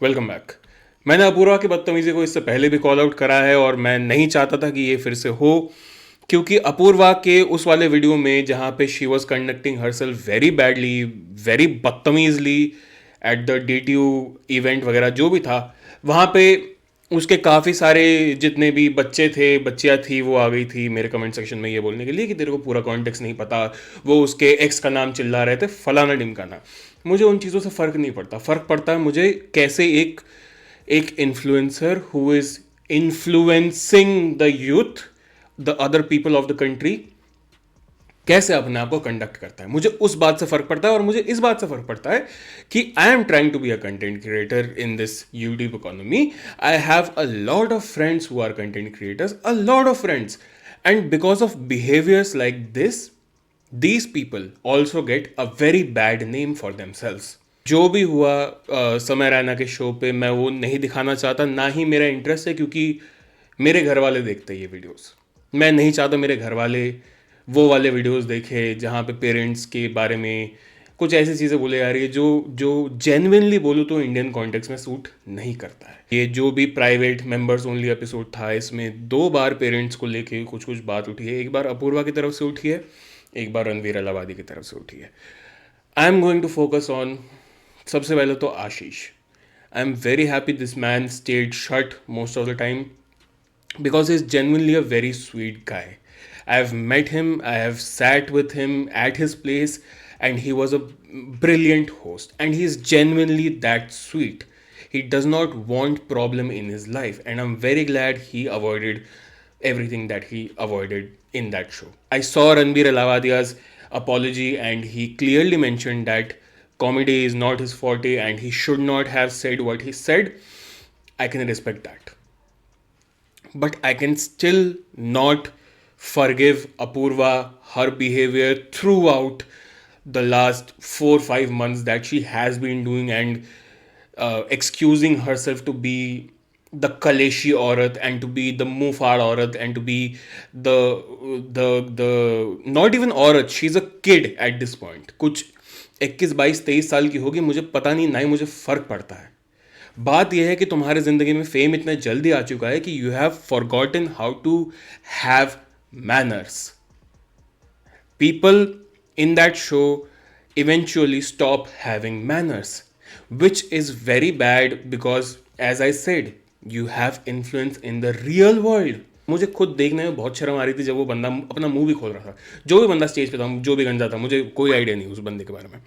Welcome back. मैंने अपूर्वा की बदतमीजी को इससे पहले भी कॉल आउट करा है और मैं नहीं चाहता था कि ये फिर से हो, क्योंकि अपूर्वा के उस वाले वीडियो में जहाँ पे she was conducting herself very badly, very बदतमीजली एट द DTU इवेंट वगैरह जो भी था, वहाँ पे उसके काफ़ी सारे जितने भी बच्चे थे, बच्चियाँ थी, वो आ गई थी मेरे कमेंट सेक्शन में ये बोलने के लिए कि तेरे को पूरा कॉन्टेक्स्ट नहीं पता, वो उसके एक्स का नाम चिल्ला रहे थे, फलाना ढिमकाना। मुझे उन चीज़ों से फ़र्क नहीं पड़ता। फ़र्क पड़ता है मुझे कैसे एक एक influencer who is influencing the youth, the other people of the country, कैसे अपने आप को कंडक्ट करता है। मुझे उस बात से फर्क पड़ता है और मुझे इस बात से फर्क पड़ता है कि I am trying to be a content creator in this YouTube economy. I have a lot of friends who are content creators, a lot of friends, and because of behaviours like this, these people also get a very bad name for themselves. जो भी हुआ समय रैना के show पे, मैं वो नहीं दिखाना चाहता, ना ही मेरा इंटरेस्ट है, क्योंकि मेरे घर वाले देखते हैं ये वीडियोस। मैं नहीं चाहता मेरे घर वाले वो वाले वीडियोस देखे जहाँ पे पेरेंट्स के बारे में कुछ ऐसी चीज़ें बोले जा रही है जो जो जेन्युइनली बोलूँ तो इंडियन कॉन्टेक्स्ट में सूट नहीं करता है। ये जो भी प्राइवेट मेंबर्स ओनली एपिसोड था, इसमें 2 बार पेरेंट्स को लेके कुछ कुछ बात उठी है। एक बार अपूर्वा की तरफ से उठी है, एक बार रणवीर अलावादी की तरफ से उठी है। I am going to focus on, सबसे पहले तो Ashish. I am very happy this man stayed shut most of the time because he's genuinely a very sweet guy. I've met him, I have sat with him at his place, and he was a brilliant host. And he's genuinely that sweet. He does not want problem in his life, and I'm very glad he avoided everything that he avoided in that show. I saw Ranbir Alavadia's apology, and he clearly mentioned that comedy is not his forte and he should not have said what he said. I can respect that, but I can still not forgive Apurva her behavior throughout the last 4 5 months that she has been doing, and excusing herself to be the Kaleshi Aurat and to be the Mufar Aurat and to be the not even Aurat, she's a kid at this point. कुछ 21 22 23 साल की होगी, मुझे पता नहीं, ना ही मुझे फ़र्क पड़ता है। बात यह है कि तुम्हारे ज़िंदगी में फेम इतना जल्दी आ चुका है कि you have forgotten how to have manners. People in that show eventually stop having manners, which is very bad because, as I said, you have influence in the real world. मुझे खुद देखने में बहुत शर्म आ रही थी जब वो बंदा अपना मुंह भी खोल रहा था, जो भी बंदा स्टेज पे था, जो भी गंजा था, मुझे कोई आइडिया नहीं उस बंदे के बारे में।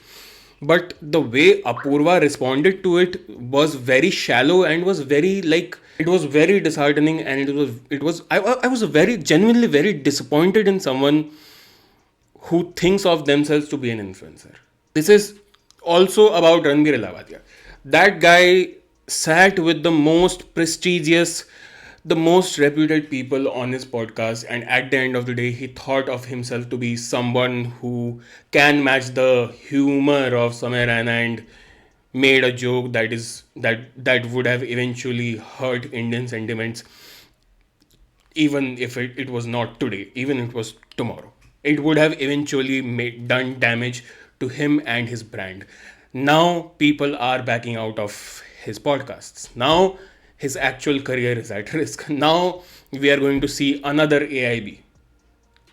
But the way Apurva responded to it was very shallow and was very, like, it was very disheartening, and I was very genuinely very disappointed in someone who thinks of themselves to be an influencer. This is also about Ranbir Elawadia. That guy sat with the most prestigious, the most reputed people on his podcast, and at the end of the day, he thought of himself to be someone who can match the humor of Samay Raina, and made a joke that would have eventually hurt Indian sentiments, even if it was not today, even if it was tomorrow. It would have eventually done damage to him and his brand. Now people are backing out of his podcasts. Now his actual career is at risk. Now we are going to see another AIB.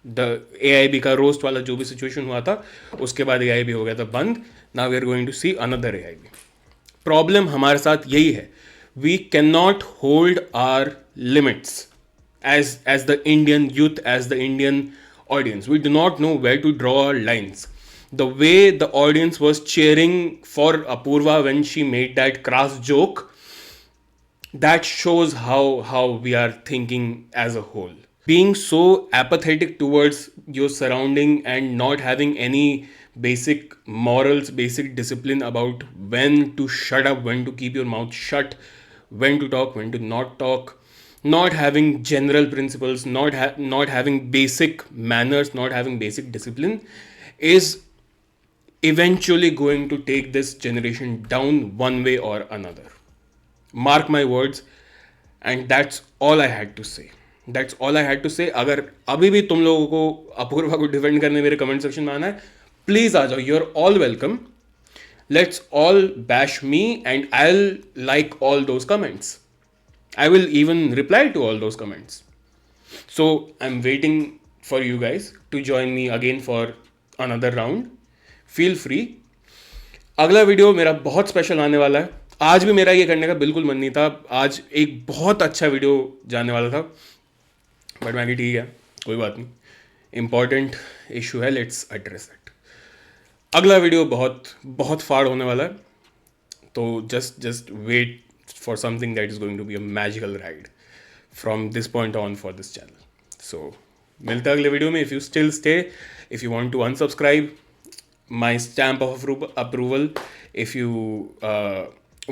The AIB का roast वाला जो भी situation हुआ था, उसके बाद AIB हो गया था बंद. Now we are going to see another AIB. Problem हमारे साथ यही है, we can not hold our limits as the Indian youth, as the Indian audience. We do not know where to draw our lines. The way the audience was cheering for Apurva when she made that crass joke, that shows how we are thinking as a whole. Being so apathetic towards your surrounding and not having any basic morals, basic discipline about when to shut up, when to keep your mouth shut, when to talk, when to not talk, not having general principles, not having basic manners, not having basic discipline, is eventually going to take this generation down one way or another. Mark my words. And that's all I had to say. That's all I had to say. अगर अभी भी तुम लोगों को अपूर्वा को defend करने मेरे comment section में आना है, प्लीज़ आ जाओ, you are all welcome. Let's all bash me and I'll like all those comments. I will even reply to all those comments. So I'm waiting for you guys to join me again for another round. Feel free. अगला video मेरा बहुत special आने वाला है. आज भी मेरा ये करने का बिल्कुल मन नहीं था. आज एक बहुत अच्छा वीडियो जाने वाला था, बट मैं कि ठीक है, कोई बात नहीं, इम्पॉर्टेंट इशू है, लेट्स एड्रेस इट. अगला वीडियो बहुत बहुत फाड़ होने वाला है, तो just wait for something that is going to be a magical ride from this point on for this channel. So मिलते हैं अगले वीडियो में. If you still stay, if you want to unsubscribe, my stamp of approval. If you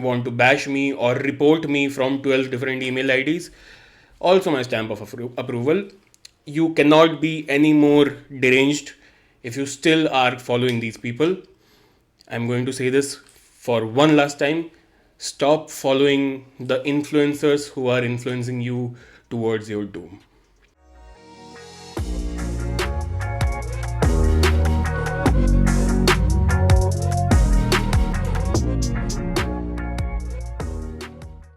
want to bash me or report me from 12 different email IDs, also my stamp of approval. You cannot be any more deranged if you still are following these people. I'm going to say this for one last time. Stop following the influencers who are influencing you towards your doom.